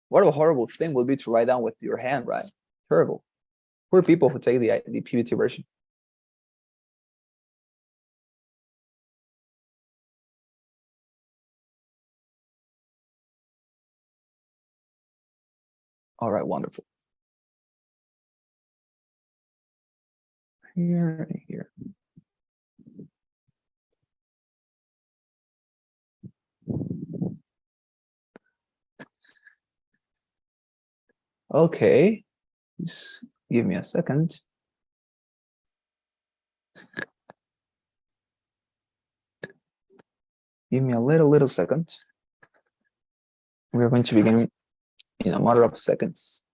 What a horrible thing would be to write down with your hand, right? Terrible. Poor people who take the PPT version. All right, wonderful. Here and here. Okay, just give me a second. Give me a little second. We're going to begin in a matter of seconds.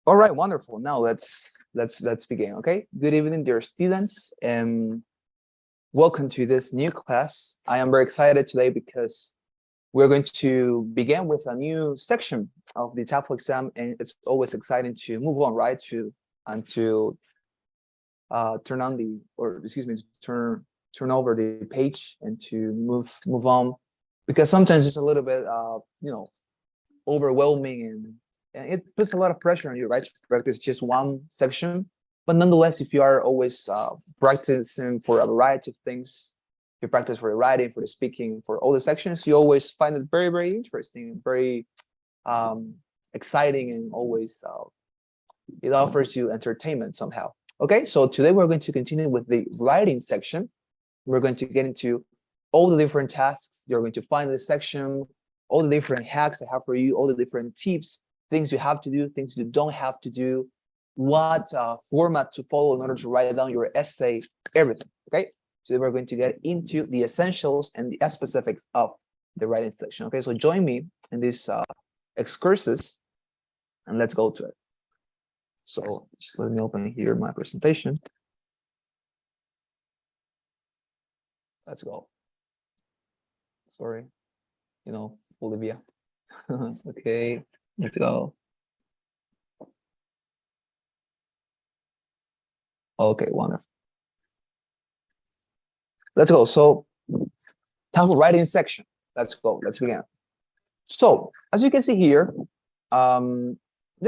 All right, wonderful. Now let's begin. Okay. Good evening, dear students, and welcome to this new class. I am very excited today because we're going to begin with a new section of the TOEFL exam, and it's always exciting to move on, right? To turn on the, or excuse me, turn over the page and to move on, because sometimes it's a little bit overwhelming, and it puts a lot of pressure on you, right? To practice just one section. But nonetheless, if you are always practicing for a variety of things, you practice for the writing, for the speaking, for all the sections, you always find it very, very interesting, very exciting, and always it offers you entertainment somehow. Okay, so today we're going to continue with the writing section. We're going to get into all the different tasks you're going to find in this section, all the different hacks I have for you, all the different tips, things you have to do, things you don't have to do, what format to follow in order to write down your essay, everything. Okay, so we're going to get into the essentials and the specifics of the writing section. Okay, so join me in this excursus, and let's go to it. So just let me open here my presentation. Let's go. Sorry, Bolivia. Okay, let's go. Okay, wonderful. Let's go. So, TOEFL writing section. Let's go. Let's begin. So, as you can see here, there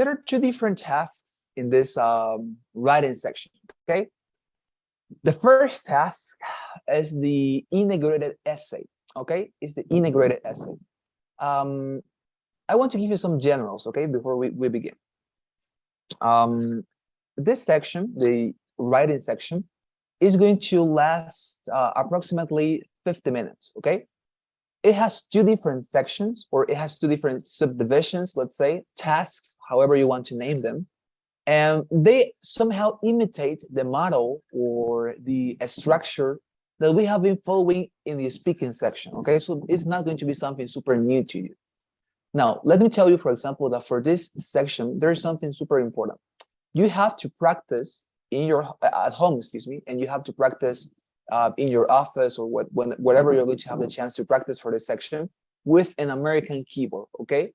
are two different tasks in this writing section. Okay. The first task is the integrated essay. Okay, it's the integrated essay. I want to give you some generals, okay, before we begin. This section, the writing section, is going to last approximately 50 minutes, okay? It has two different sections, or it has two different subdivisions, let's say, tasks, however you want to name them. And they somehow imitate the model or the structure that we have been following in the speaking section, okay? So it's not going to be something super new to you. Now, let me tell you, for example, that for this section, there is something super important. You have to practice at home, excuse me, and you have to practice in your office or whatever you're going to have the chance to practice for this section. with an American keyboard, okay?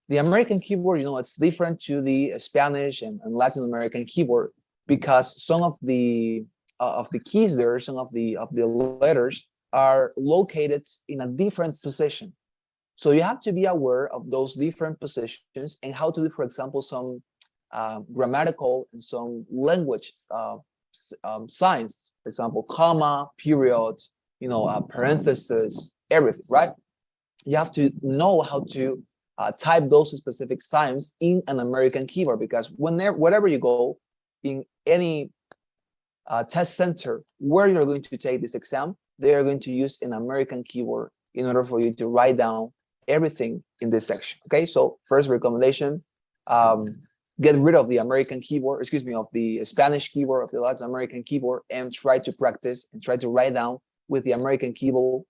The American keyboard, it's different to the Spanish and Latin American keyboard because some of the keys there, some of the letters are located in a different position. So you have to be aware of those different positions and how to do, for example, some grammatical and some language signs, for example, comma, period, parenthesis, everything, right? You have to know how to type those specific signs in an American keyboard because wherever you go in any test center where you're going to take this exam, they are going to use an American keyboard in order for you to write down everything in this section. Okay, so first recommendation, get rid of the American keyboard, of the Spanish keyboard, of the Latin American keyboard, and try to practice and try to write down with the American keyboard,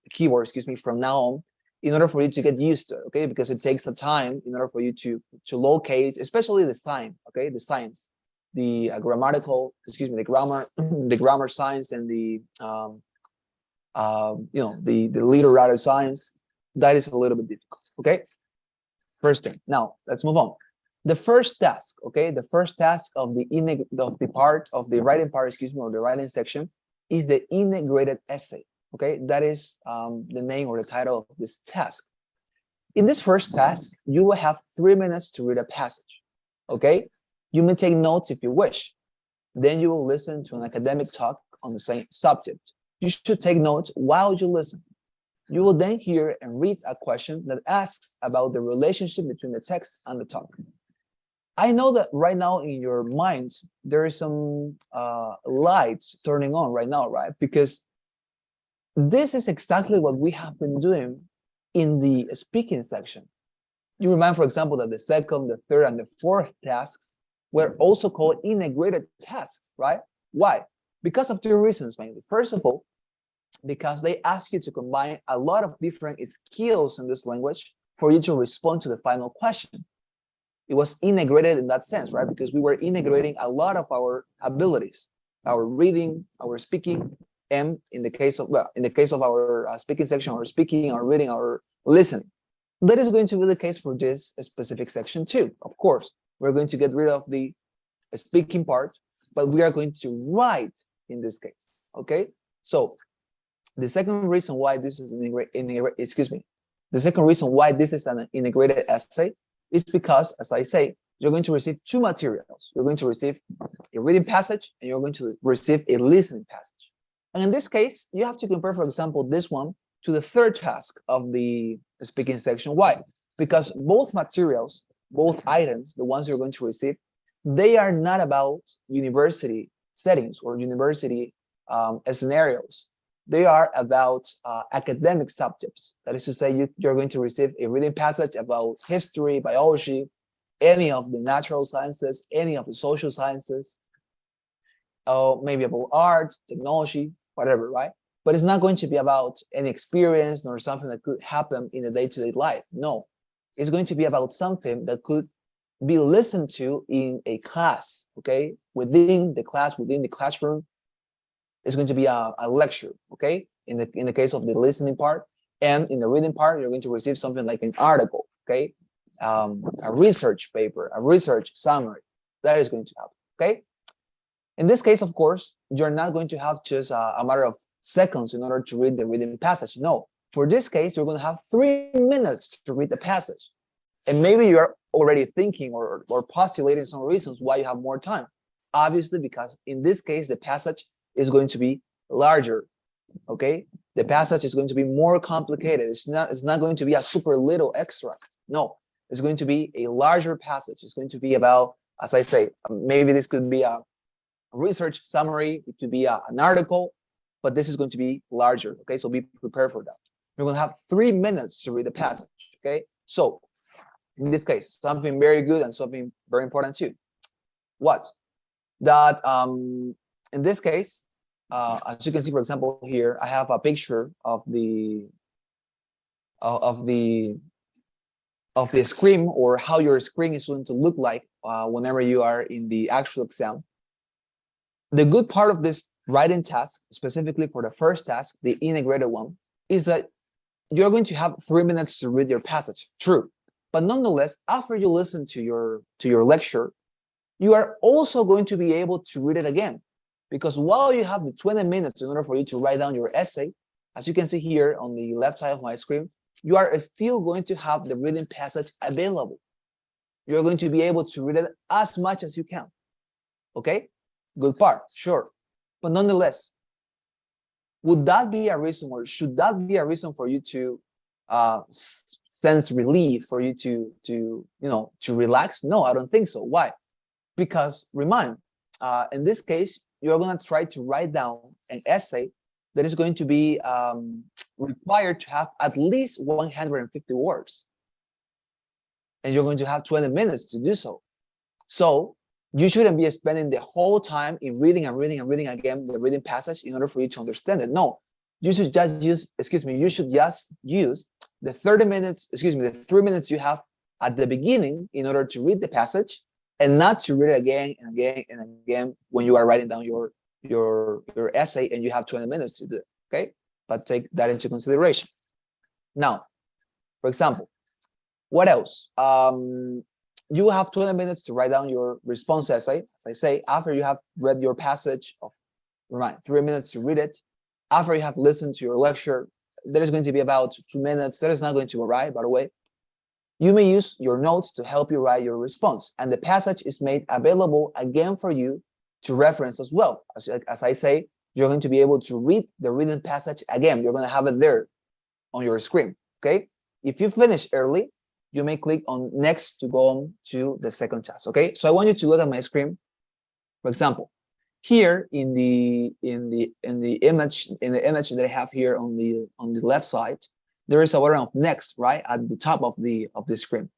from now on, in order for you to get used to it, okay? Because it takes some time in order for you to locate, especially the sign, okay? The signs, the grammatical, the grammar, the grammar signs, and the the literary signs. That is a little bit difficult, okay? First thing. Now let's move on. The first task, okay? The first task of the writing part, or the writing section, is the integrated essay. Okay, that is the name or the title of this task. In this first task, you will have 3 minutes to read a passage. Okay, you may take notes if you wish. Then you will listen to an academic talk on the same subject. You should take notes while you listen. You will then hear and read a question that asks about the relationship between the text and the talk. I know that right now in your minds, there is some lights turning on right now, right? Because this is exactly what we have been doing in the speaking section. You remember, for example, that the second, the third, and the fourth tasks were also called integrated tasks, right? Why? Because of two reasons, mainly. First of all, because they ask you to combine a lot of different skills in this language for you to respond to the final question. It was integrated in that sense, right? Because we were integrating a lot of our abilities, our reading, our speaking, and in the case of our speaking section, or speaking, or reading, or listening. That is going to be the case for this specific section too. Of course, we're going to get rid of the speaking part, but we are going to write in this case. Okay, so the second reason why this is an integrated essay is because, as I say, you're going to receive two materials. You're going to receive a reading passage, and you're going to receive a listening passage. And in this case, you have to compare, for example, this one to the third task of the speaking section. Why? Because both materials, both items, the ones you're going to receive, they are not about university settings or university scenarios. They are about academic subjects. That is to say, you're going to receive a reading passage about history, biology, any of the natural sciences, any of the social sciences, maybe about art, technology, whatever, right? But it's not going to be about any experience nor something that could happen in the day-to-day life. No, it's going to be about something that could be listened to in a class, okay? Within the class, within the classroom, it's going to be a lecture, okay? In the case of the listening part, and in the reading part, you're going to receive something like an article, okay? A research paper, a research summary. That is going to happen, okay? In this case, of course, you're not going to have just a matter of seconds in order to read the reading passage. No, for this case, you're going to have 3 minutes to read the passage. And maybe you're already thinking or postulating some reasons why you have more time. Obviously, because in this case, the passage is going to be larger, okay? The passage is going to be more complicated. It's not going to be a super little extract. No, it's going to be a larger passage. It's going to be about, as I say, maybe this could be a research summary, it could be an article, but this is going to be larger, okay? So be prepared for that. You're going to have 3 minutes to read the passage, okay? So in this case, something very good and something very important too. What? That in this case, as you can see, for example, here, I have a picture of the screen, or how your screen is going to look like whenever you are in the actual exam. The good part of this writing task, specifically for the first task, the integrated one, is that you're going to have 3 minutes to read your passage. True. But nonetheless, after you listen to your lecture, you are also going to be able to read it again. Because while you have the 20 minutes in order for you to write down your essay, as you can see here on the left side of my screen, you are still going to have the reading passage available. You're going to be able to read it as much as you can. Okay? Good part, sure. But nonetheless, would that be a reason, or should that be a reason for you to sense relief, for you to relax? No, I don't think so. Why? Because remind, in this case, you're going to try to write down an essay that is going to be required to have at least 150 words. And you're going to have 20 minutes to do so. So you shouldn't be spending the whole time in reading and reading and reading again the reading passage in order for you to understand it. No, you should just use, you should just use the 30 minutes, the 3 minutes you have at the beginning in order to read the passage, and not to read it again and again and again when you are writing down your essay and you have 20 minutes to do it. Okay, but take that into consideration. Now, for example, what else? You have 20 minutes to write down your response essay. As I say, after you have read your passage, 3 minutes to read it. After you have listened to your lecture, there is going to be about 2 minutes. That is not going to arrive, by the way. You may use your notes to help you write your response, and the passage is made available again for you to reference as well. As I say, you're going to be able to read the reading passage again. You're going to have it there on your screen, okay? If you finish early, you may click on next to go on to the second task, okay? So I want you to look at my screen. For example, here in the image that I have here on the left side, there is a button of next, right, at the top of the screen.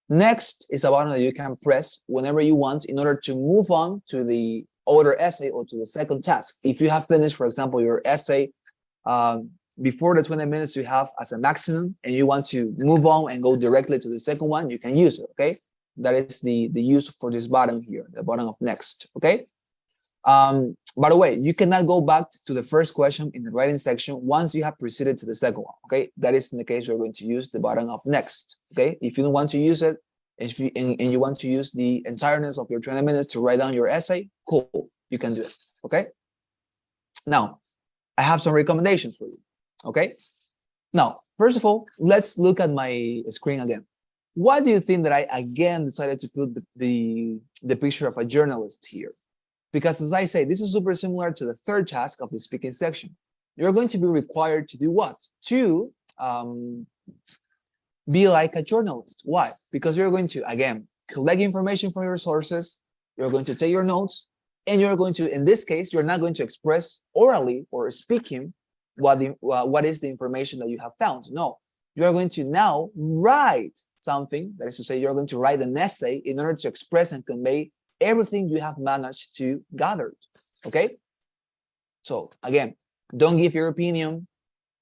Next is a button that you can press whenever you want in order to move on to the other essay or to the second task. If you have finished, for example, your essay before the 20 minutes you have as a maximum, and you want to move on and go directly to the second one, you can use it, okay? That is the use for this button here, the button of next, okay? By the way, you cannot go back to the first question in the writing section once you have proceeded to the second one, okay? That is in the case you're going to use the button of next, okay? If you don't want to use it, and you want to use the entireness of your 20 minutes to write down your essay, cool, you can do it, okay? Now, I have some recommendations for you, okay? Now, first of all, let's look at my screen again. Why do you think that I again decided to put the picture of a journalist here? Because as I say, this is super similar to the third task of the speaking section. You're going to be required to do what? To be like a journalist. Why? Because you're going to, again, collect information from your sources, you're going to take your notes, and you're going to, in this case, you're not going to express orally or speaking what is the information that you have found. No, you're going to now write something, that is to say, you're going to write an essay in order to express and convey everything you have managed to gather, okay? So again, don't give your opinion,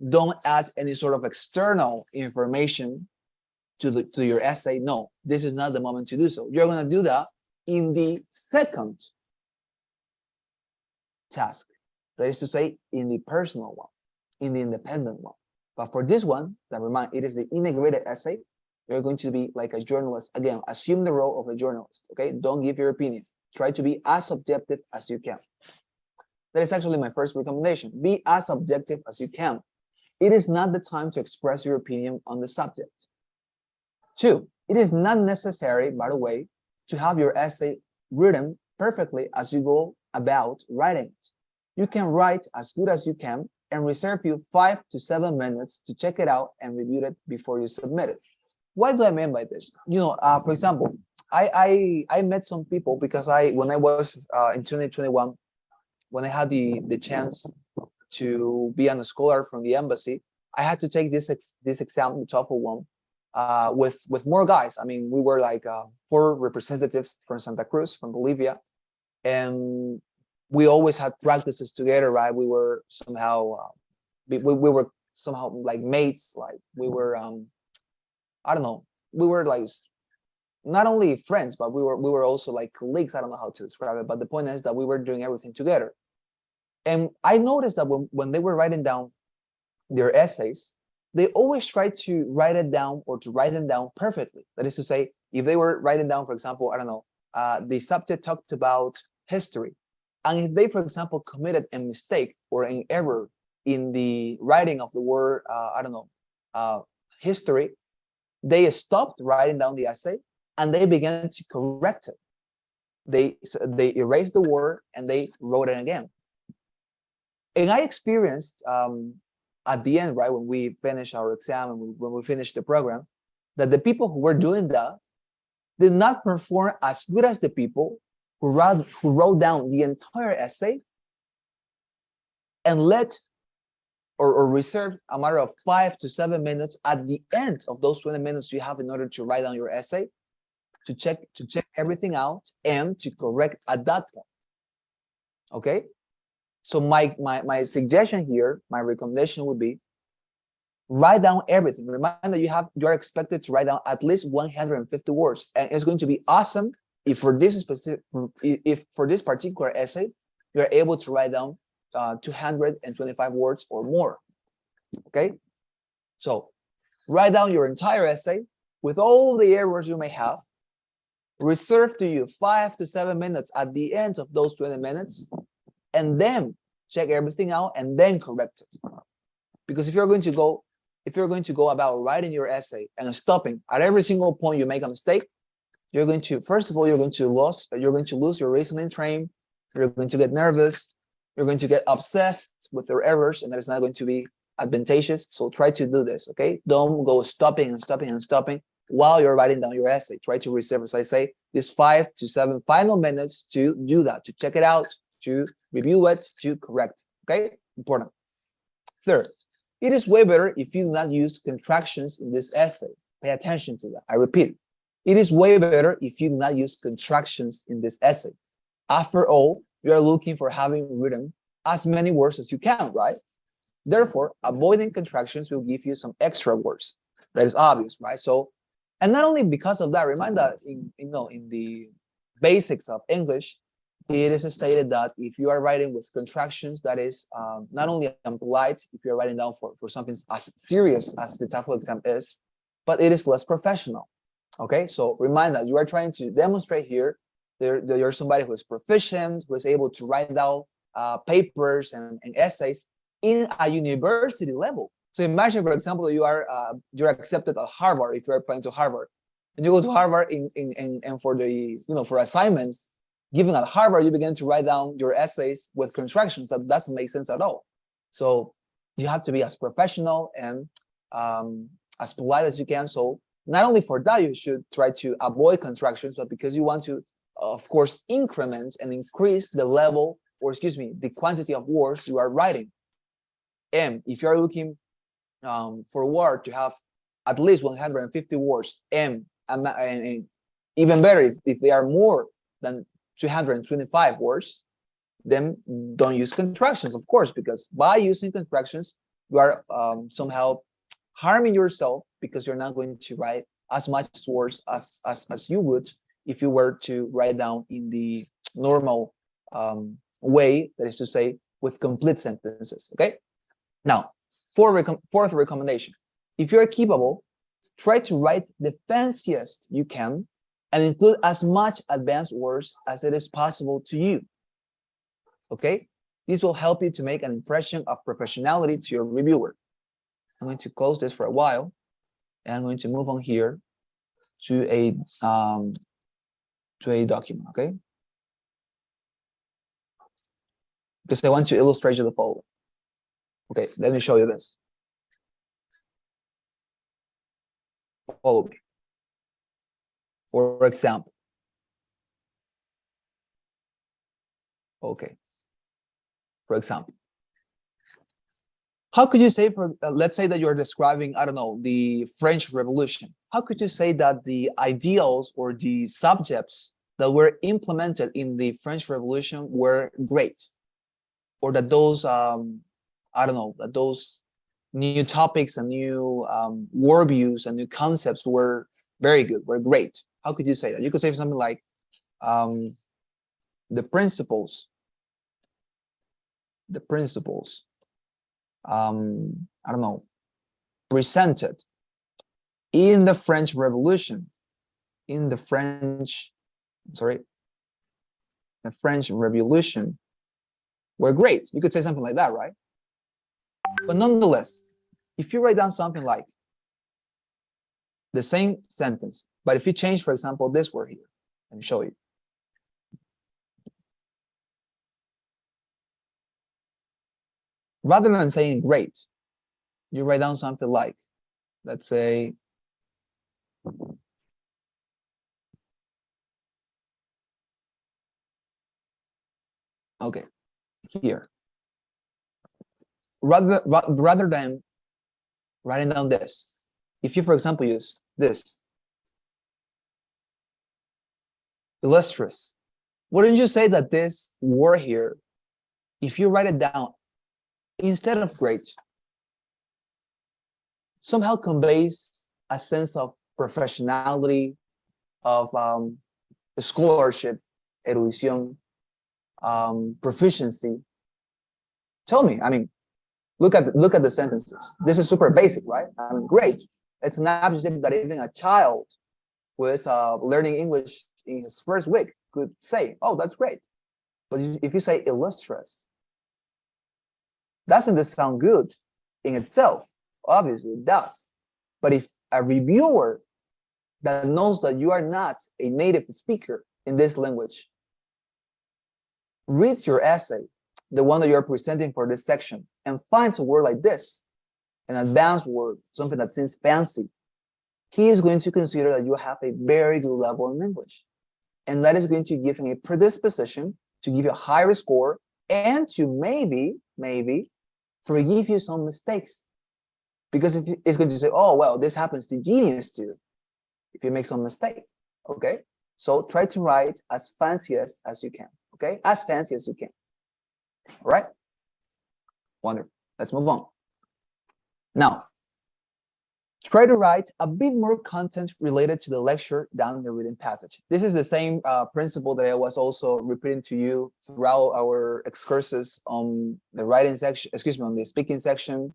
don't add any sort of external information to your essay. No, this is not the moment to do so. You're going to do that in the second task, that is to say, in the personal one, in the independent one. But for this one, that remind, it is the integrated essay. You're going to be like a journalist. Again, assume the role of a journalist, okay? Don't give your opinion. Try to be as objective as you can. That is actually my first recommendation. Be as objective as you can. It is not the time to express your opinion on the subject. 2, it is not necessary, by the way, to have your essay written perfectly as you go about writing it. You can write as good as you can and reserve you 5 to 7 minutes to check it out and review it before you submit it. What do I mean by this? You know, for example, I met some people because when I was in 2021, when I had the chance to be on a scholar from the embassy, I had to take this exam, the TOEFL one, with more guys. I mean, we were like 4 representatives from Santa Cruz, from Bolivia, and we always had practices together, right? We were somehow we were somehow like mates, like we were I don't know, we were like not only friends, but we were also like colleagues. I don't know how to describe it, but the point is that we were doing everything together. And I noticed that when they were writing down their essays, they always try to write it down or to write them down perfectly. That is to say, if they were writing down, for example, I don't know, the subject talked about history, and if they, for example, committed a mistake or an error in the writing of the word, I don't know, history, they stopped writing down the essay and they began to correct it. They erased the word and they wrote it again. And I experienced at the end, right, when we finished our exam and when we finished the program, that the people who were doing that did not perform as good as the people who wrote down the entire essay and let or reserve a matter of 5 to 7 minutes at the end of those 20 minutes you have in order to write down your essay to check everything out and to correct at that point. Okay, so my suggestion here, my recommendation would be write down everything. Remind that you're expected to write down at least 150 words, and it's going to be awesome if for this particular essay you're able to write down 225 words or more. Okay, so write down your entire essay with all the errors you may have. Reserve to you 5 to 7 minutes at the end of those 20 minutes, and then check everything out and then correct it. Because if you're going to go about writing your essay and stopping at every single point you make a mistake, you're going to, first of all, you're going to lose your reasoning train. You're going to get nervous. You're going to get obsessed with your errors, and that is not going to be advantageous. So try to do this, okay? Don't go stopping while you're writing down your essay. Try to reserve, as I say, these 5 to 7 final minutes to do that, to check it out, to review it, to correct. Okay, important. Third, it is way better if you do not use contractions in this essay. Pay attention to that. I repeat, it is way better if you do not use contractions in this essay. After all, you are looking for having written as many words as you can, right? Therefore, avoiding contractions will give you some extra words. That is obvious, right? So, and not only because of that, remind that in the basics of English, it is stated that if you are writing with contractions, that is not only impolite if you're writing down for something as serious as the TOEFL exam is, but it is less professional. Okay, so remind that you are trying to demonstrate here that you're somebody who is proficient, who is able to write down papers and essays in a university level. So imagine, for example, you're accepted at Harvard if you're applying to Harvard, and you go to Harvard and for the for assignments given at Harvard, you begin to write down your essays with contractions. That doesn't make sense at all. So you have to be as professional and as polite as you can. So not only for that, you should try to avoid contractions, but because you want to, of course, increment and increase the level, or excuse me, the quantity of words you are writing. And if you're looking for a word to have at least 150 words, and even better if they are more than 225 words, then don't use contractions, of course, because by using contractions, you are somehow harming yourself, because you're not going to write as much words as you would if you were to write down in the normal way, that is to say, with complete sentences. Okay. Now, fourth recommendation: if you're capable, try to write the fanciest you can and include as much advanced words as it is possible to you. Okay, this will help you to make an impression of professionality to your reviewer. I'm going to close this for a while, and I'm going to move on here to a document. Okay, because I want to illustrate you the following. Okay, let me show you this. Follow me. For example, okay. For example, how could you say, let's say that you're describing, I don't know, the French Revolution. How could you say that the ideals or the subjects that were implemented in the French Revolution were great, or that those, I don't know, that those new topics and new worldviews and new concepts were very good, were great? How could you say that? You could say something like the principles, I don't know, presented in the French Revolution, in the French, sorry, the French Revolution were great. You could say something like that, right? But nonetheless, if you write down something like the same sentence, but if you change, for example, this word here, let me show you. Rather than saying great, you write down something like, let's say, okay, here. Rather than writing down this, if you, for example, use this, illustrious, wouldn't you say that this word here, if you write it down instead of great, somehow conveys a sense of professionality, of scholarship, erudición, proficiency? Tell me, I mean, look at the sentences. This is super basic, right? I mean, great. It's an adjective that even a child who is learning English in his first week could say, oh, that's great. But if you say illustrious, doesn't this sound good in itself? Obviously it does. But if a reviewer that knows that you are not a native speaker in this language reads your essay, the one that you're presenting for this section, and finds a word like this, an advanced word, something that seems fancy, he is going to consider that you have a very good level in English. And that is going to give him a predisposition to give you a higher score and to maybe forgive you some mistakes. Because if it's going to say, oh, well, this happens to genius too, if you make some mistake, okay? So try to write as fancy as you can, okay? As fancy as you can, all right? Wonderful, let's move on. Now, try to write a bit more content related to the lecture down the reading passage. This is the same principle that I was also repeating to you throughout our excursus on the writing section, excuse me, on the speaking section,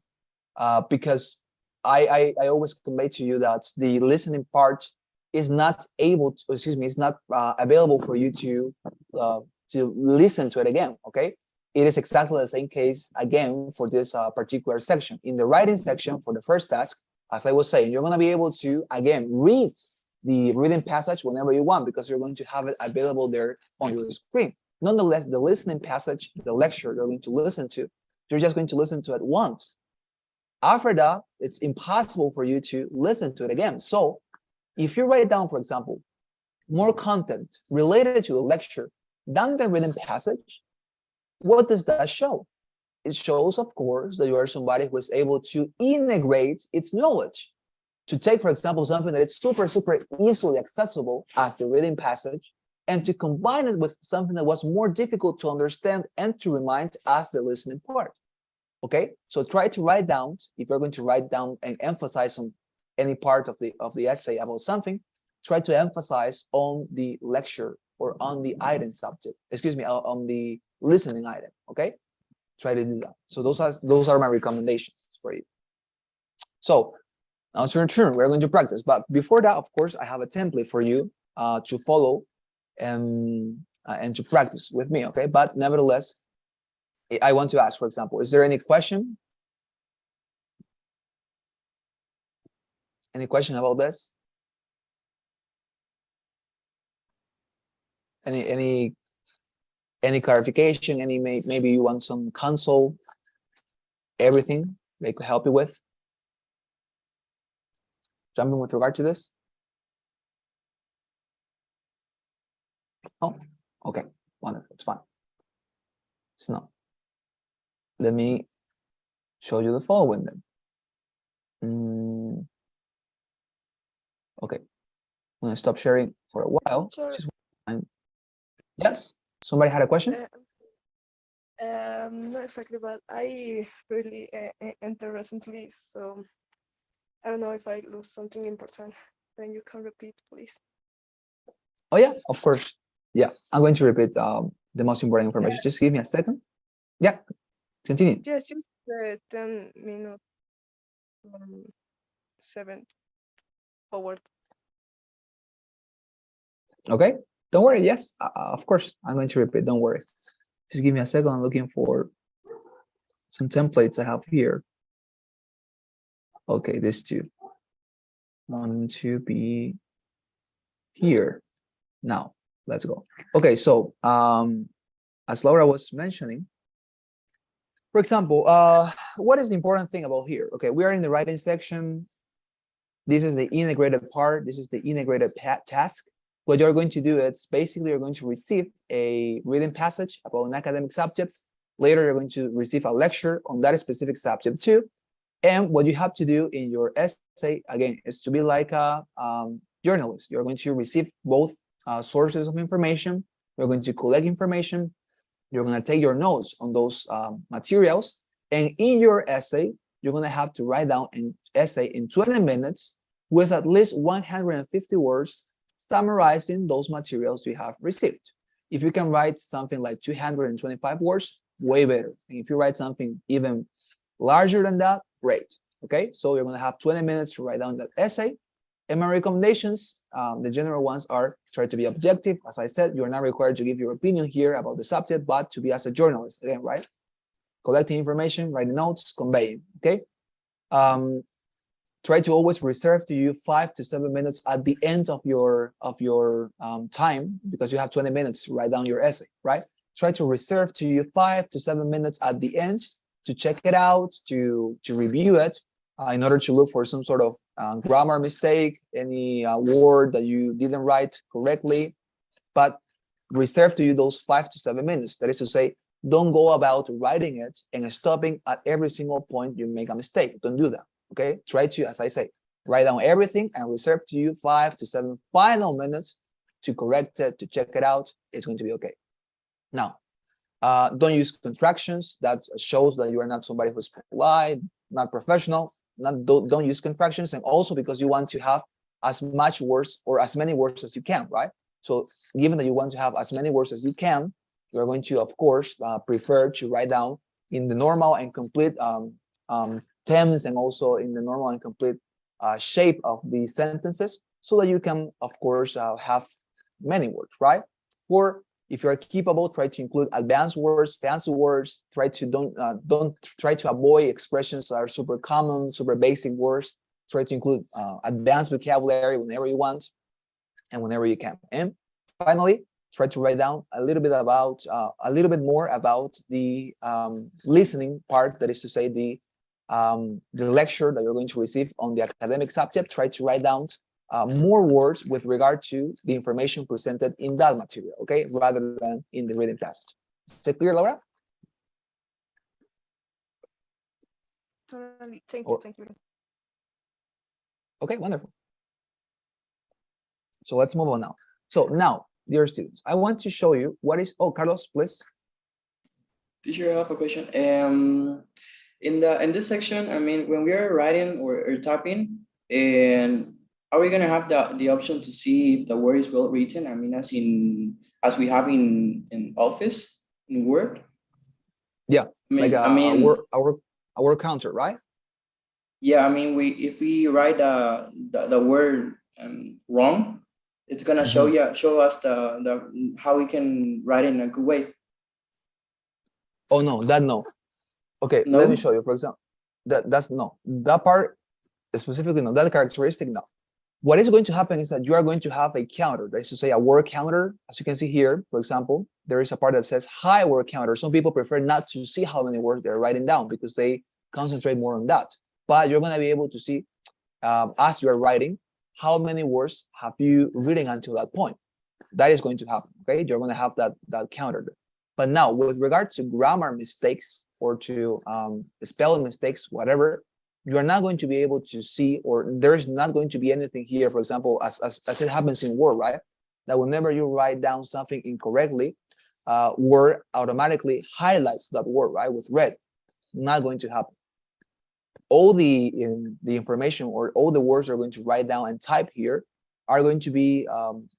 because I always convey to you that the listening part is not able to, excuse me, it's not available for you to listen to it again, okay? It is exactly the same case again for this particular section. In the writing section for the first task, as I was saying, you're going to be able to, again, read the reading passage whenever you want because you're going to have it available there on your screen. Nonetheless, the listening passage, the lecture you're going to listen to, you're just going to listen to it once. After that, it's impossible for you to listen to it again. So if you write down, for example, more content related to a lecture than the reading passage, what does that show? It shows, of course, that you are somebody who is able to integrate its knowledge. To take, for example, something that is super easily accessible as the reading passage, and to combine it with something that was more difficult to understand and to remind as the listening part. Okay, so try to write down, if you're going to write down and emphasize on any part of the essay about something, try to emphasize on the lecture or on the item subject, excuse me, on the listening item, okay? Try to do that. So those are my recommendations for you. So now it's your turn. We're going to practice. But before that, of course, I have a template for you to follow and to practice with me, okay? But nevertheless, I want to ask, for example, is there any question? Any question about this? Any clarification? Maybe you want some console? Everything they could help you with? Something with regard to this? Oh, okay, wonderful. It's fine. So now, let me show you the following then. Okay, I'm gonna stop sharing for a while. Yes, somebody had a question? Not exactly, but I really entered recently, so I don't know if I lose something important. Then you can repeat, please. Oh yeah, of course. Yeah, I'm going to repeat the most important information. Just give me a second. Yeah, continue. Yes, just 10 minutes. 7 forward. Okay, don't worry. Yes, of course, I'm going to repeat. Don't worry. Just give me a second. I'm looking for some templates I have here. Okay, these two. Want to be here. Now, let's go. Okay, so as Laura was mentioning, for example, what is the important thing about here? Okay, we are in the writing section. This is the integrated part. This is the integrated task. What you're going to do is basically you're going to receive a reading passage about an academic subject. Later, you're going to receive a lecture on that specific subject too. And what you have to do in your essay, again, is to be like a journalist. You're going to receive both sources of information. You're going to collect information. You're going to take your notes on those materials. And in your essay, you're going to have to write down an essay in 20 minutes with at least 150 words summarizing those materials you have received. If you can write something like 225 words, way better. And if you write something even larger than that, great. Okay, so you're going to have 20 minutes to write down that essay. And my recommendations, the general ones are try to be objective. As I said, you're not required to give your opinion here about the subject, but to be as a journalist, again, right? Collecting information, writing notes, conveying, okay? Try to always reserve to you 5 to 7 minutes at the end of your time, because you have 20 minutes to write down your essay, right? Try to reserve to you 5 to 7 minutes at the end to check it out, to review it, in order to look for some sort of grammar mistake, any word that you didn't write correctly. But reserve to you those 5 to 7 minutes. That is to say, don't go about writing it and stopping at every single point you make a mistake. Don't do that. Okay, try to, as I say, write down everything and reserve to you 5 to 7 final minutes to correct it, to check it out. It's going to be okay. Now, don't use contractions. That shows that you are not somebody who's polite, not professional. Don't use contractions, and also because you want to have as much words or as many words as you can, right? So given that you want to have as many words as you can, you're going to, of course, prefer to write down in the normal and complete tense, and also in the normal and complete shape of the sentences, so that you can, of course, have many words, right? Or if you're capable, try to include advanced words, fancy words. Try to don't try to avoid expressions that are super common, super basic words. Try to include advanced vocabulary whenever you want and whenever you can. And finally, try to write down a little bit more about the listening part. That is to say, the lecture that you're going to receive on the academic subject. Try to write down more words with regard to the information presented in that material, okay, rather than in the reading passage. Is it clear, Laura? Totally. Thank you. Thank you. Okay, wonderful. So let's move on now. So now, dear students, I want to show you what is. Oh, Carlos, please. Teacher, I have a question. In this section, I mean, when we are writing or typing, and are we gonna have the option to see if the word is well written? I mean, as we have in Office, in Word. Yeah, I mean, like a word counter, right? Yeah, I mean, if we write the word wrong, it's gonna show us the how we can write in a good way. Oh no, no. Okay, no? Let me show you. For example, that's no. That part specifically no. That characteristic no. What is going to happen is that you are going to have a counter. That is to say, a word counter. As you can see here, for example, there is a part that says high word counter. Some people prefer not to see how many words they're writing down because they concentrate more on that. But you're going to be able to see, as you are writing, how many words have you written until that point. That is going to happen. Okay, you're going to have that counter. But now, with regard to grammar mistakes or to spelling mistakes, whatever, you are not going to be able to see, or there's not going to be anything here, for example, as it happens in Word, right? That whenever you write down something incorrectly, Word automatically highlights that word, right, with red. Not going to happen. All the information or all the words you're going to write down and type here are going to be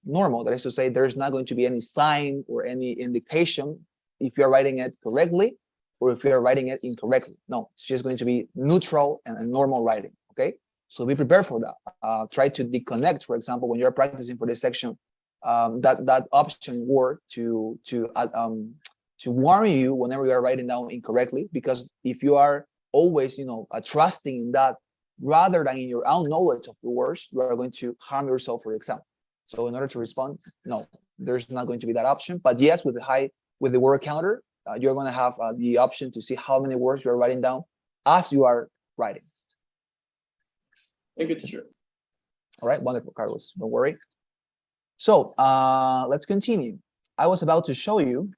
normal. That is to say, there's not going to be any sign or any indication if you're writing it correctly or if you're writing it incorrectly. No, it's just going to be neutral and normal writing, okay? So be prepared for that. Try to disconnect, for example, when you're practicing for this section, that option word to warn you whenever you are writing down incorrectly, because if you are always, trusting in that rather than in your own knowledge of the words, you are going to harm yourself for the exam. So in order to respond, no, there's not going to be that option. But yes, with the word counter, you're going to have the option to see how many words you're writing down as you are writing. Thank you, teacher. All right, wonderful, Carlos. Don't worry. So let's continue. I was about to show you.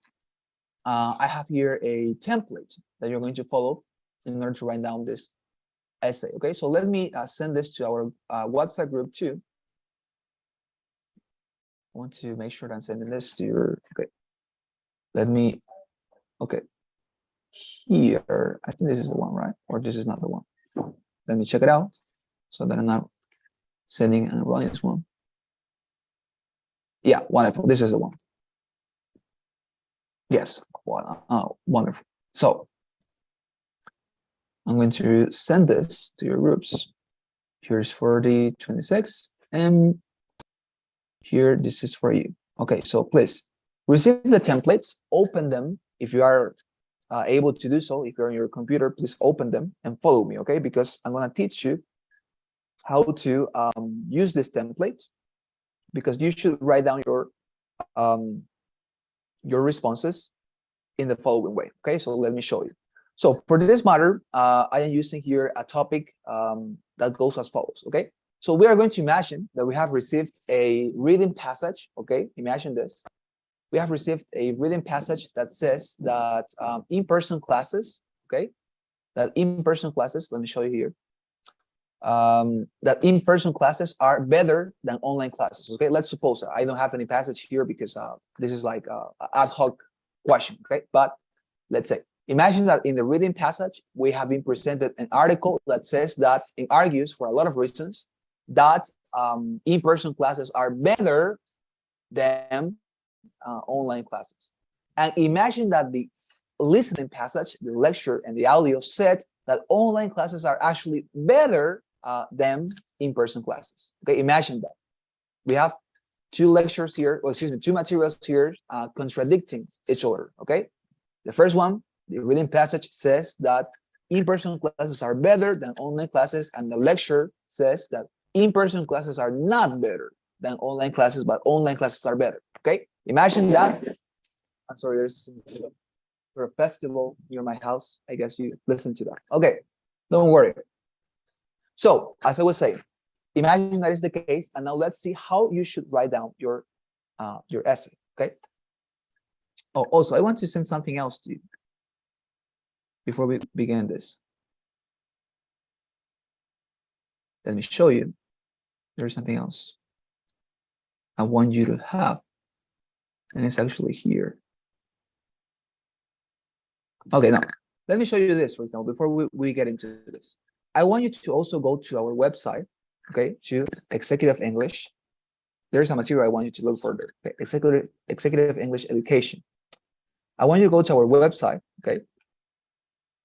I have here a template that you're going to follow in order to write down this essay. Okay, so let me send this to our website group too. I want to make sure that I'm sending this to your. Okay, let me. Okay, here. I think this is the one, right? Or this is not the one. Let me check it out so that I'm not sending an erroneous one. Yeah, wonderful. This is the one. Yes, wonderful. So I'm going to send this to your groups. Here's for the 26, and here this is for you. Okay, so please receive the templates, open them if you are able to do so. If you're on your computer, please open them and follow me, okay? Because I'm going to teach you how to use this template, because you should write down your responses in the following way. Okay, so let me show you. So for this matter, I am using here a topic that goes as follows. Okay, so we are going to imagine that we have received a reading passage. Okay, imagine this. We have received a reading passage that says that in-person classes. Okay, that in-person classes. Let me show you here. That in-person classes are better than online classes. Okay, let's suppose I don't have any passage here because this is like an ad hoc question. Okay, but let's say, imagine that in the reading passage we have been presented an article that says that it argues for a lot of reasons that in-person classes are better than online classes. And imagine that the listening passage, the lecture and the audio said that online classes are actually better than in-person classes. Okay, imagine that. We have two lectures here, or excuse me, two materials here contradicting each other. Okay, the first one, the reading passage says that in-person classes are better than online classes, and the lecture says that in-person classes are not better than online classes, but online classes are better. Okay, imagine that. I'm sorry, there's a festival near my house. I guess you listen to that. Okay, don't worry. So as I was saying, imagine that is the case, and now let's see how you should write down your essay. Okay. Oh, also, I want to send something else to you before we begin this. Let me show you. There's something else I want you to have, and it's actually here. Okay, now let me show you this, for example, before we get into this. I want you to also go to our website, okay, to Executive English. There's a material I want you to look for there. Okay? Executive English Education. I want you to go to our website, okay?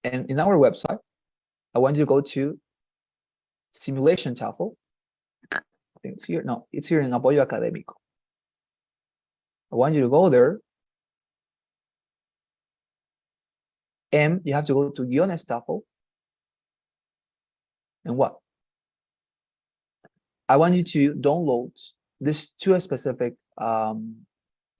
And in our website, I want you to go to Simulation TOEFL. I think it's here. No, it's here in Apoyo Académico. I want you to go there. And you have to go to Guiones TOEFL. And what? I want you to download these two specific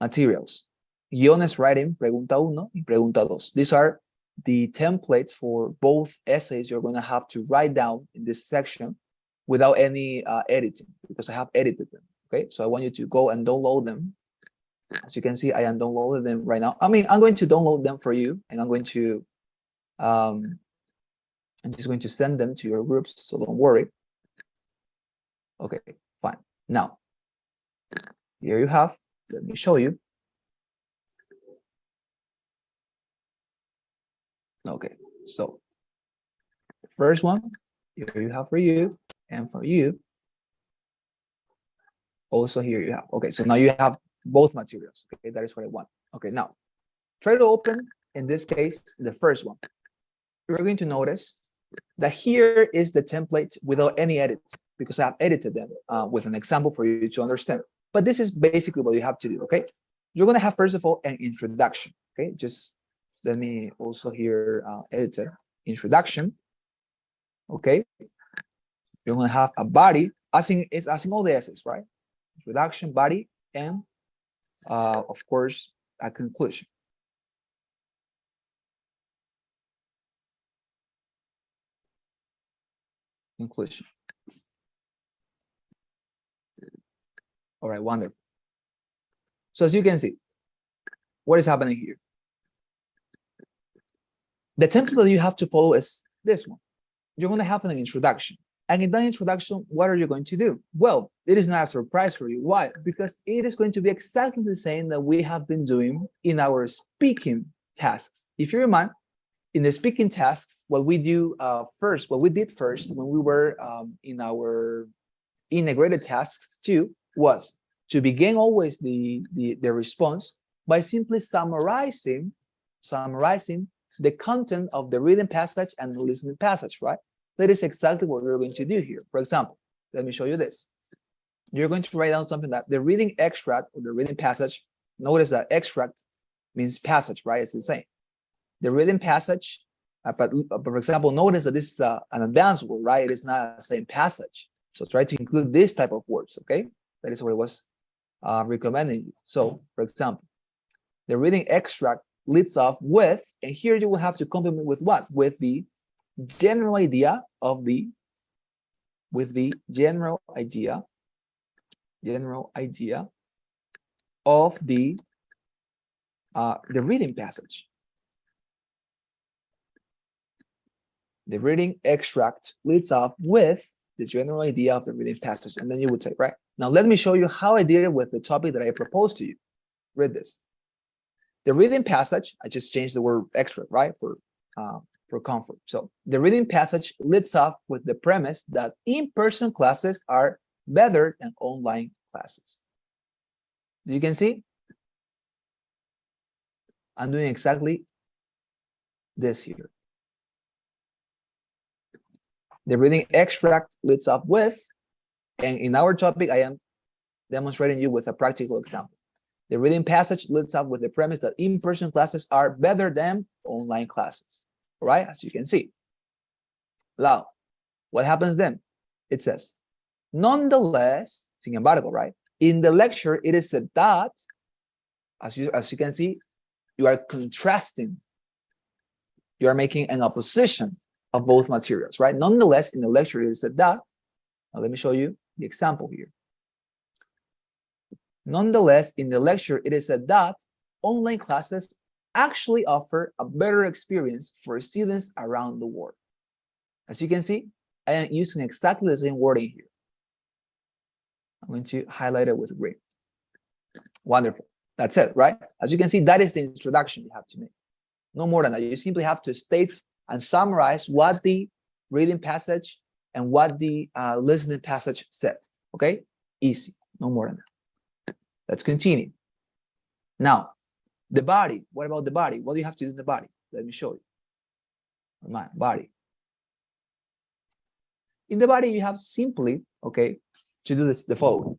materials. Guiones Writing, Pregunta 1 y Pregunta 2. These are the templates for both essays you're going to have to write down in this section without any editing, because I have edited them. Okay, so I want you to go and download them. As you can see, I am downloading them right now. I mean, I'm going to download them for you, and I'm going to I'm just going to send them to your groups, so don't worry. Okay, fine. Now, here you have, let me show you. Okay, so the first one, here you have for you, and for you, also here you have. Okay, so now you have both materials. Okay, that is what I want. Okay, now, try to open, in this case, the first one. You're going to notice that here is the template without any edit, because I've edited them with an example for you to understand. But this is basically what you have to do, okay? You're gonna have, first of all, an introduction, okay? Just let me also here edit it. Introduction, okay? You're gonna have a body, it's asking all the S's, right? Introduction, body, and of course, a conclusion. Conclusion. All right, wonderful. So as you can see, what is happening here? The template that you have to follow is this one. You're going to have an introduction. And in that introduction, what are you going to do? Well, it is not a surprise for you. Why? Because it is going to be exactly the same that we have been doing in our speaking tasks. If you remind, in the speaking tasks, what we do first, what we did first when we were in our integrated tasks 2 was to begin always the response by simply summarizing the content of the reading passage and the listening passage, right? That is exactly what we're going to do here. For example, let me show you this. You're going to write down something that the reading extract or the reading passage, notice that extract means passage, right? It's the same. The reading passage, but for example, notice that this is an advanced word, right? It is not the same passage. So try to include this type of words, okay? That is what it was recommending you. So, for example, the reading extract leads off with, and here you will have to complement with what? With the general idea of the, general idea of the reading passage. The reading extract leads off with the general idea of the reading passage, and then you would say, right, now let me show you how I did it with the topic that I proposed to you. Read this. The reading passage, I just changed the word extract, right, for comfort. So the reading passage leads off with the premise that in-person classes are better than online classes. You can see I'm doing exactly this here. The reading extract leads off with, and in our topic, I am demonstrating you with a practical example. The reading passage leads off with the premise that in-person classes are better than online classes. All right, as you can see. Now, what happens then? It says, nonetheless, sin embargo, right? In the lecture, it is said that, as you can see, you are contrasting. You are making an opposition of both materials, right? Nonetheless, in the lecture, it is said that. Now, let me show you the example here. Nonetheless, in the lecture, it is said that online classes actually offer a better experience for students around the world. As you can see, I am using exactly the same wording here. I'm going to highlight it with green. Wonderful. That's it, right? As you can see, that is the introduction you have to make. No more than that. You simply have to state and summarize what the reading passage and what the listening passage said. Okay? Easy. No more than that. Let's continue. Now, the body. What about the body? What do you have to do in the body? Let me show you. My body. In the body, you have simply, okay, to do this, the following.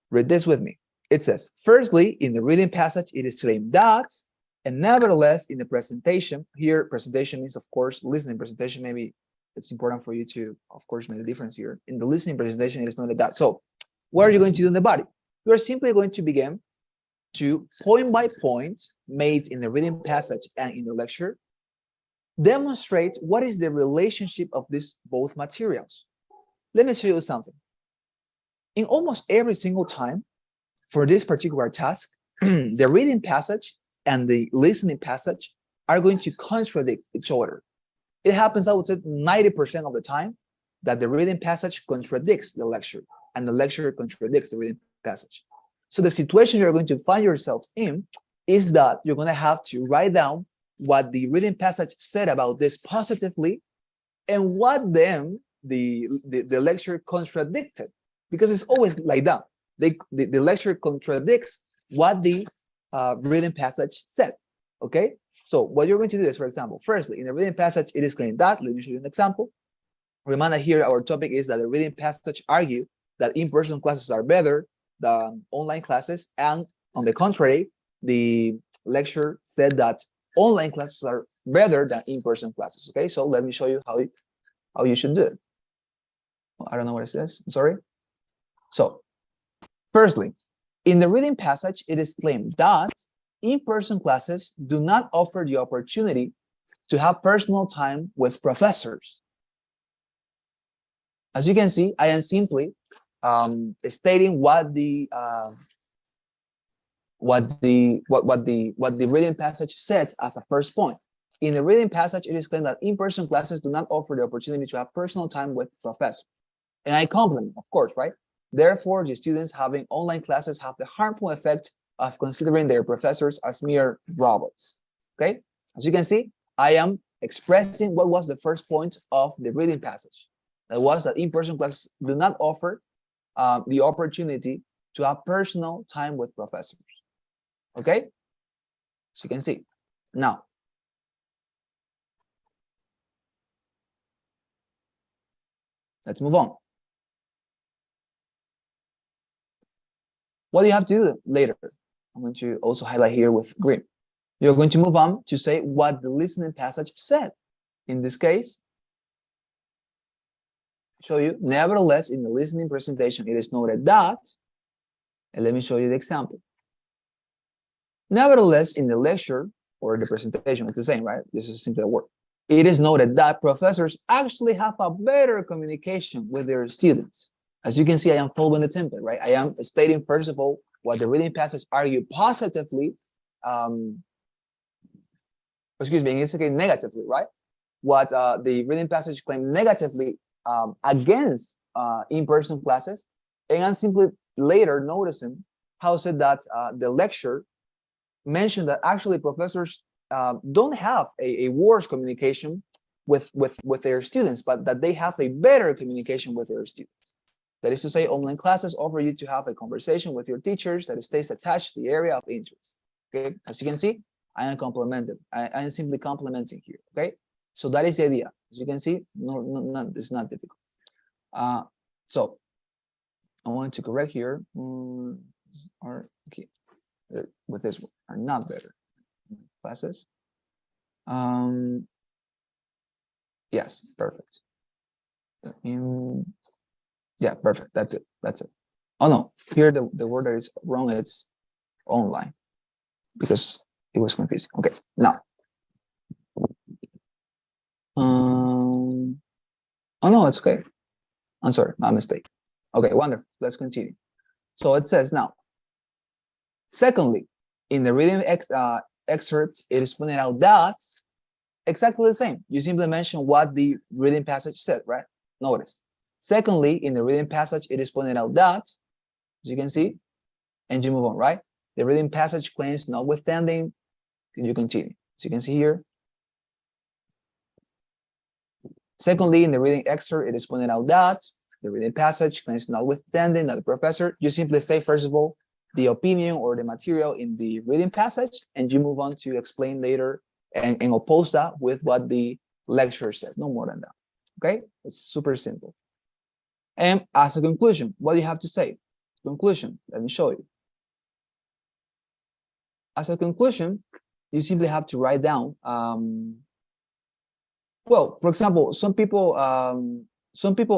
Read this with me. It says, firstly, in the reading passage, it is claimed that, and nevertheless, in the presentation, here, presentation means, of course, listening presentation, maybe it's important for you to, of course, make the difference here. In the listening presentation, it is not like that. So what are you going to do in the body? You are simply going to begin to, point by point, made in the reading passage and in the lecture, demonstrate what is the relationship of these both materials. Let me show you something. In almost every single time, for this particular task, the reading passage and the listening passage are going to contradict each other. It happens, I would say, 90% of the time that the reading passage contradicts the lecture and the lecture contradicts the reading passage. So the situation you're going to find yourselves in is that you're going to have to write down what the reading passage said about this positively and what then the lecture contradicted, because it's always like that. The lecture contradicts what the reading passage said. Okay, so what you're going to do is, for example, firstly, in the reading passage, it is claimed that, let me show you an example. Remember here, our topic is that the reading passage argue that in-person classes are better than online classes, and on the contrary, the lecture said that online classes are better than in-person classes. Okay, so let me show you how you should do it. I don't know what it says. I'm sorry. So, firstly, in the reading passage, it is claimed that in-person classes do not offer the opportunity to have personal time with professors. As you can see, I am simply stating what the reading passage said as a first point. In the reading passage, it is claimed that in-person classes do not offer the opportunity to have personal time with professors. And I complement, of course, right? Therefore, the students having online classes have the harmful effect of considering their professors as mere robots. Okay? As you can see, I am expressing what was the first point of the reading passage. That was that in-person classes do not offer the opportunity to have personal time with professors. Okay? So you can see. Now, let's move on. What do you have to do later? I'm going to also highlight here with green. You're going to move on to say what the listening passage said. In this case, show you, nevertheless, in the listening presentation, it is noted that, and let me show you the example. Nevertheless, in the lecture or the presentation, it's the same, right? This is simply a word. It is noted that professors actually have a better communication with their students. As you can see, I am following the template, right? I am stating, first of all, what the reading passage argue positively, excuse me, in this case, negatively, right? What the reading passage claimed negatively against in-person classes, and I'm simply later noticing how said that the lecture mentioned that actually professors don't have a worse communication with their students, but that they have a better communication with their students. That is to say, online classes offer you to have a conversation with your teachers that stays attached to the area of interest. Okay, as you can see, I am complimented. I am simply complimenting here. Okay, so that is the idea. As you can see, no, it's not difficult. So I want to correct here. Or okay, with this one are not better classes. Yes, perfect. Yeah, perfect. That's it. That's it. Oh no, here the word that is wrong, it's online, because it was confusing. Okay, now. Oh no, it's okay. I'm sorry, my mistake. Okay, wonderful. Let's continue. So it says now. Secondly, in the reading excerpt, it is pointed out that exactly the same. You simply mention what the reading passage said, right? Notice. Secondly, in the reading passage, it is pointed out that, as you can see, and you move on, right? The reading passage claims notwithstanding, you continue. So you can see here. Secondly, in the reading excerpt, it is pointed out that the reading passage claims notwithstanding that the professor, you simply say, first of all, the opinion or the material in the reading passage, and you move on to explain later and oppose that with what the lecturer said, no more than that. Okay, it's super simple. And as a conclusion, what do you have to say? Conclusion, let me show you. As a conclusion, you simply have to write down, well, for example, some people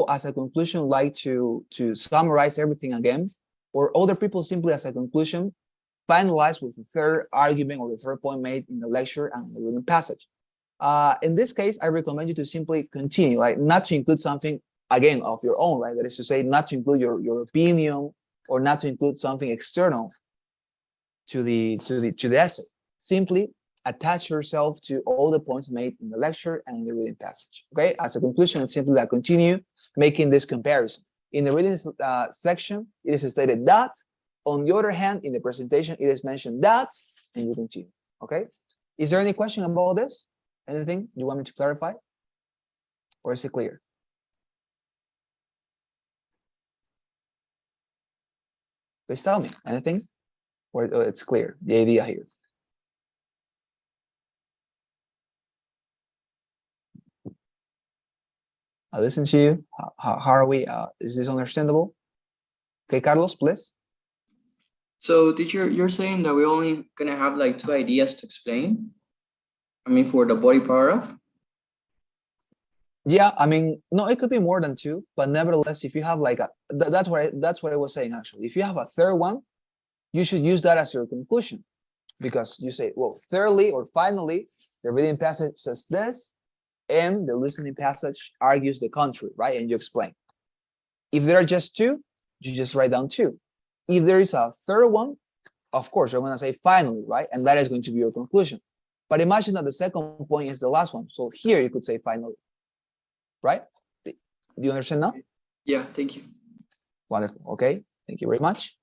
as a conclusion like to summarize everything again, or other people simply as a conclusion finalize with the third argument or the third point made in the lecture and the reading passage. In this case, I recommend you to simply continue, like not to include something again of your own, right? That is to say, not to include your opinion or not to include something external to the essay. Simply attach yourself to all the points made in the lecture and the reading passage. Okay, as a conclusion, it's simply that continue making this comparison. In the reading section, it is stated that. On the other hand, in the presentation, it is mentioned that, and you continue. Okay, is there any question about this? Anything you want me to clarify, or is it clear? Please tell me anything, or it's clear the idea here. I listen to you. How are we? Is this understandable? Okay, Carlos, please. So teacher, you're saying that we're only gonna have like two ideas to explain? I mean, for the body paragraph? Yeah, I mean, no, it could be more than two, but nevertheless, if you have like that's what I was saying actually. If you have a third one, you should use that as your conclusion, because you say, well, thirdly or finally, the reading passage says this, and the listening passage argues the contrary, right? And you explain. If there are just two, you just write down two. If there is a third one, of course, you're going to say finally, right? And that is going to be your conclusion. But imagine that the second point is the last one. So here you could say finally, right? Do you understand now? Yeah, thank you. Wonderful. Okay. Thank you very much.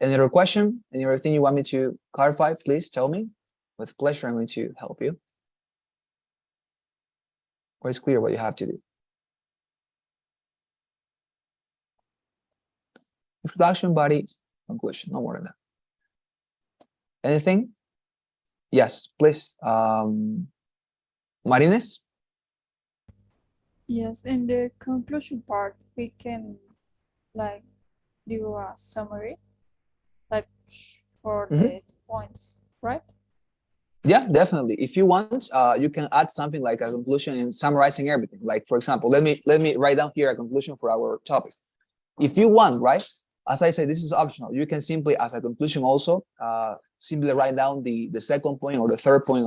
Any other question? Any other thing you want me to clarify? Please tell me. With pleasure, I'm going to help you. Or it's clear what you have to do. Introduction, body, conclusion. No more than that. Anything? Yes, please. Marines? Yes, in the conclusion part, we can like do a summary, like for the points, right? Yeah, definitely. If you want, you can add something like a conclusion in summarizing everything. Like, for example, let me write down here a conclusion for our topic. If you want, right? As I say, this is optional. You can simply, as a conclusion, also simply write down the second point or the third point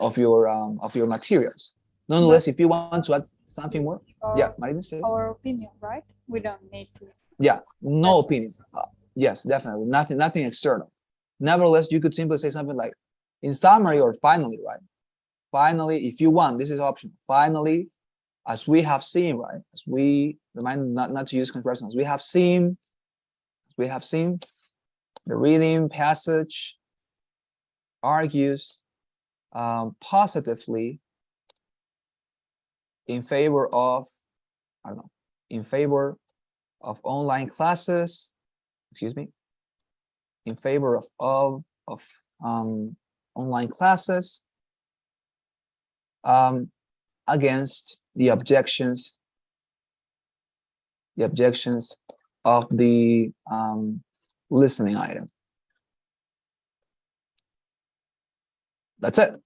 of your materials. Nonetheless, if you want to add something more, yeah, Marina, say it. Our opinion, right? We don't need to. Yeah, no opinion. Yes, definitely. Nothing external. Nevertheless, you could simply say something like, in summary or finally, right? Finally, if you want, this is optional. Finally, as we have seen, right? As we remind not to use contractions. We have seen the reading passage argues positively in favor of, I don't know, in favor of online classes, excuse me, in favor of online classes against the objections of the listening item. That's it.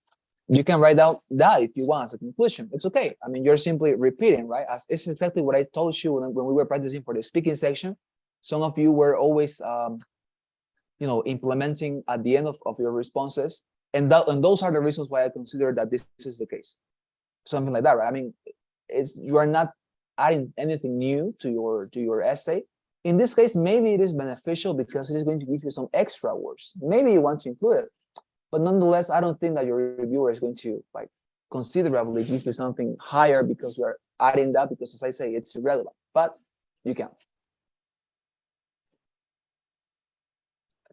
You can write out that if you want as a conclusion. It's okay. I mean, you're simply repeating, right? As it's exactly what I told you when we were practicing for the speaking section. Some of you were always, implementing at the end of your responses, and those are the reasons why I consider that this is the case. Something like that, right? I mean, you are not adding anything new to your essay. In this case, maybe it is beneficial because it is going to give you some extra words. Maybe you want to include it. But nonetheless, I don't think that your reviewer is going to like considerably give you something higher because we are adding that, because as I say, it's irrelevant, but you can.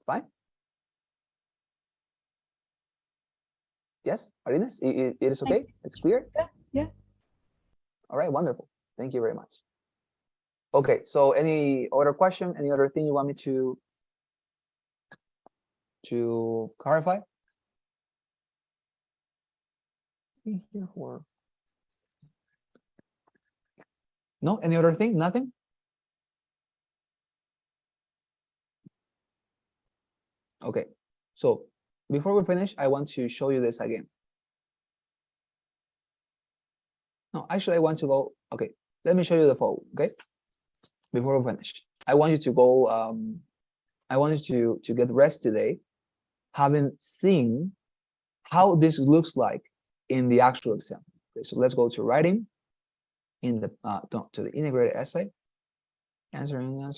Fine. Yes, Arinas, it is okay? It's clear? Yeah. All right, wonderful. Thank you very much. Okay, so any other question, any other thing you want me to clarify? Here for no, any other thing? Nothing? Okay, so before we finish, I want to show you this again. No, actually, I want to go. Okay, let me show you the following. Okay, before we finish, I want you to go. I want you to get rest today, having seen how this looks like in the actual exam. Okay, so let's go to writing in the to the integrated essay, answer and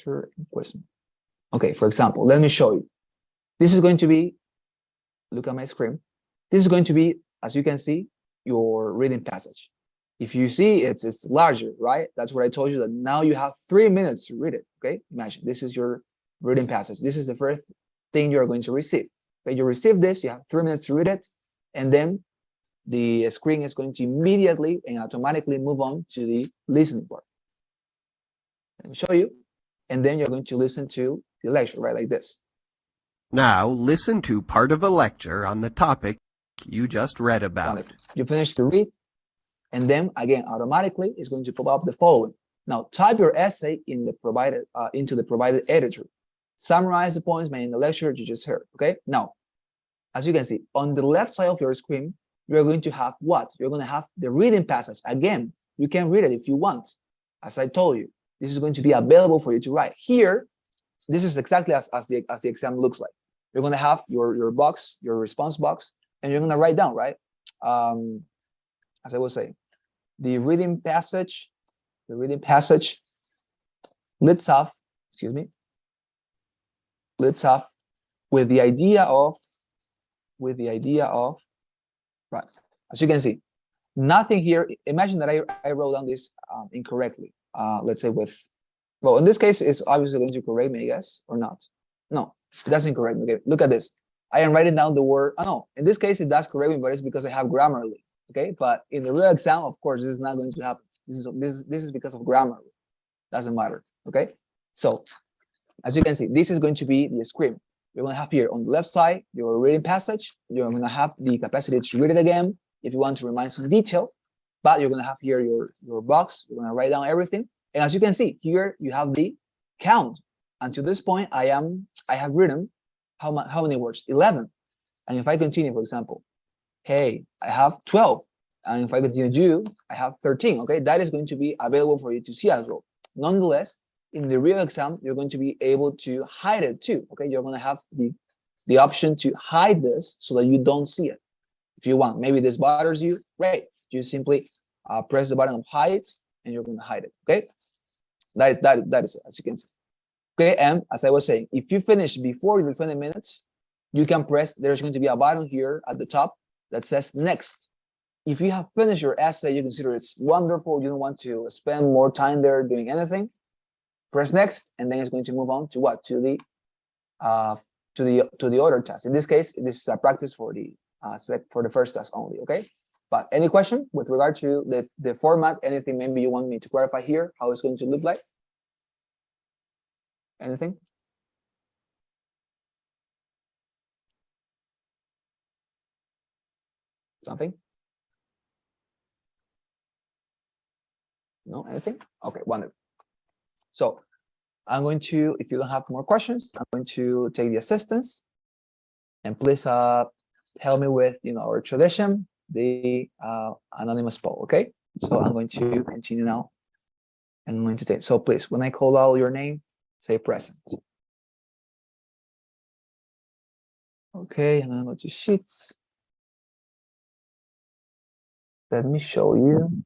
question. Okay, for example, let me show you. This is going to be, look at my screen. This is going to be, as you can see, your reading passage. If you see, it's larger, right? That's what I told you, that now you have 3 minutes to read it, okay? Imagine, this is your reading passage. This is the first thing you're going to receive. Okay, you receive this, you have 3 minutes to read it, and then the screen is going to immediately and automatically move on to the listening part. Let me show you, and then you're going to listen to the lecture, right, like this. Now listen to part of a lecture on the topic you just read about. You finish to read, And then again, automatically, it's going to pop up the following. Now, type your essay in the provided into the provided editor. Summarize the points made in the lecture you just heard. Okay. Now, as you can see, on the left side of your screen, you're going to have what? You're going to have the reading passage. Again, you can read it if you want. As I told you, this is going to be available for you to write. Here, this is exactly as the exam looks like. You're going to have your box, your response box, and you're going to write down, right? As I was saying, the reading passage leads off, with the idea of, right, as you can see, nothing here. Imagine that I wrote down this incorrectly. Let's say with, well, in this case, it's obviously going to correct me, I guess, or not. No, it doesn't correct me. Okay, look at this. I am writing down the word, oh no, in this case, it does correct me, but it's because I have Grammarly, okay? But in the real exam, of course, this is not going to happen. This is because of Grammarly. Doesn't matter, okay? So, as you can see, this is going to be the script. You're going to have here on the left side your reading passage. You're going to have the capacity to read it again if you want to remind some detail, but you're going to have here your box. You're going to write down everything. And as you can see here, you have the count. And to this point, I have written how many words? 11. And if I continue, for example, hey, I have 12. And if I continue you, I have 13. Okay, that is going to be available for you to see as well. Nonetheless, in the real exam, you're going to be able to hide it too. Okay, you're going to have the option to hide this so that you don't see it. If you want, maybe this bothers you, great. You simply press the button of hide, and you're going to hide it. Okay, that is it, as you can see. Okay, and as I was saying, if you finish before your 20 minutes, you can press. There's going to be a button here at the top that says next. If you have finished your essay, you consider it's wonderful. You don't want to spend more time there doing anything. Press next, and then it's going to move on to what? To the other test. In this case, this is a practice for the first test only. Okay. But any question with regard to the format? Anything maybe you want me to clarify here? How it's going to look like? Anything? Something? No, anything? Okay, wonderful. So I'm going to, if you don't have more questions, I'm going to take the assistance, and please help me with, our tradition, the anonymous poll. Okay, so I'm going to continue now, and I'm going to take. So please, when I call out your name, say present. Okay, and I'm going to sheets. Let me show you.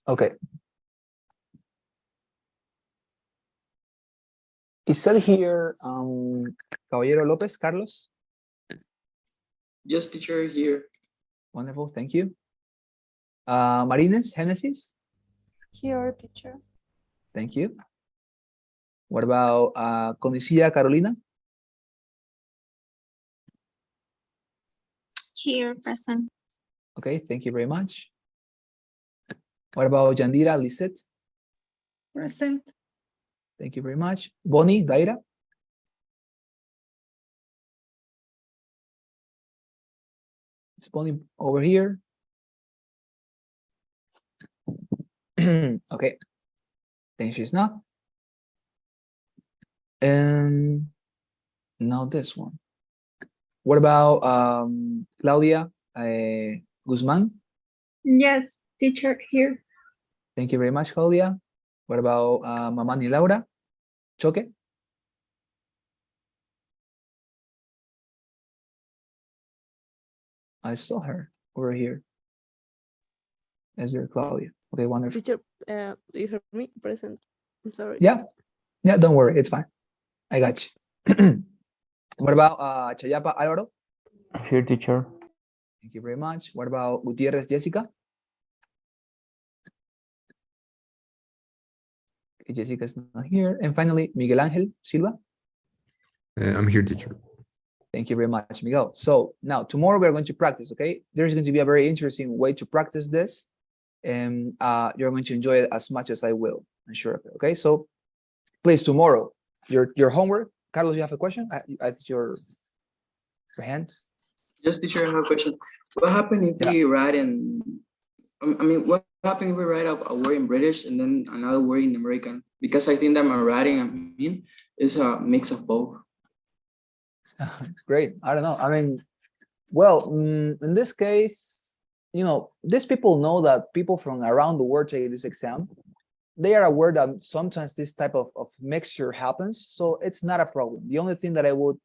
Okay. It said here, Caballero Lopez, Carlos. Yes, teacher, here. Wonderful, thank you. Marines, Genesis. Here, teacher. Thank you. What about Conicia, Carolina? Here, present. Okay, thank you very much. What about Yandira, Lisette? Present. Thank you very much. Bonnie, Daira? It's Bonnie over here. Okay. Think she's not. And now this one. What about Claudia Guzman? Yes, teacher, here. Thank you very much, Claudia. What about Mamani Laura? Choque? I saw her over here. Is there Claudia? Okay, wonderful. Teacher, do you hear me? Present. I'm sorry. Yeah, don't worry, it's fine. I got you. What about Chayapa Alvaro? Here, teacher. Thank you very much. What about Gutierrez Jessica? Okay, Jessica's not here. And finally, Miguel Angel Silva. I'm here, teacher. Thank you very much, Miguel. So now tomorrow we're going to practice, okay? There's going to be a very interesting way to practice this, and you're going to enjoy it as much as I will. unsure of it. Okay, so please tomorrow, your homework. Carlos, you have a question? I your hand. Yes, teacher, I have a question. What happened if Yeah. we write in, I mean, what happened if we write a word in British and then another word in American? Because I think that my writing, I mean, is a mix of both. Great. I don't know. I mean, well, in this case, these people know that people from around the world take this exam. They are aware that sometimes this type of mixture happens, so it's not a problem. The only thing that I would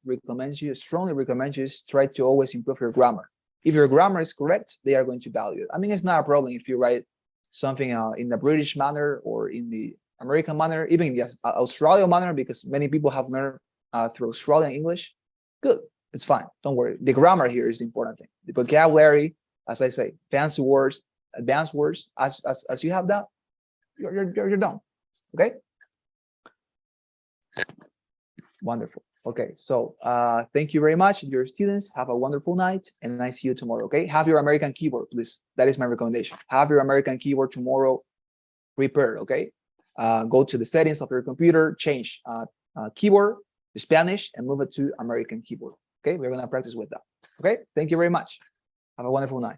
strongly recommend you, is try to always improve your grammar. If your grammar is correct, they are going to value it. I mean, it's not a problem if you write something in the British manner or in the American manner, even in the Australian manner, because many people have learned through Australian English. Good, it's fine. Don't worry. The grammar here is the important thing. The vocabulary, as I say, fancy words, advanced words. As you have that, you're done. Okay. Wonderful. Okay, so thank you very much, dear students. Have a wonderful night, and I see you tomorrow. Okay, have your American keyboard, please. That is my recommendation. Have your American keyboard tomorrow prepared. Okay, go to the settings of your computer, change keyboard to Spanish, and move it to American keyboard. Okay, we're gonna practice with that. Okay, thank you very much. Have a wonderful night.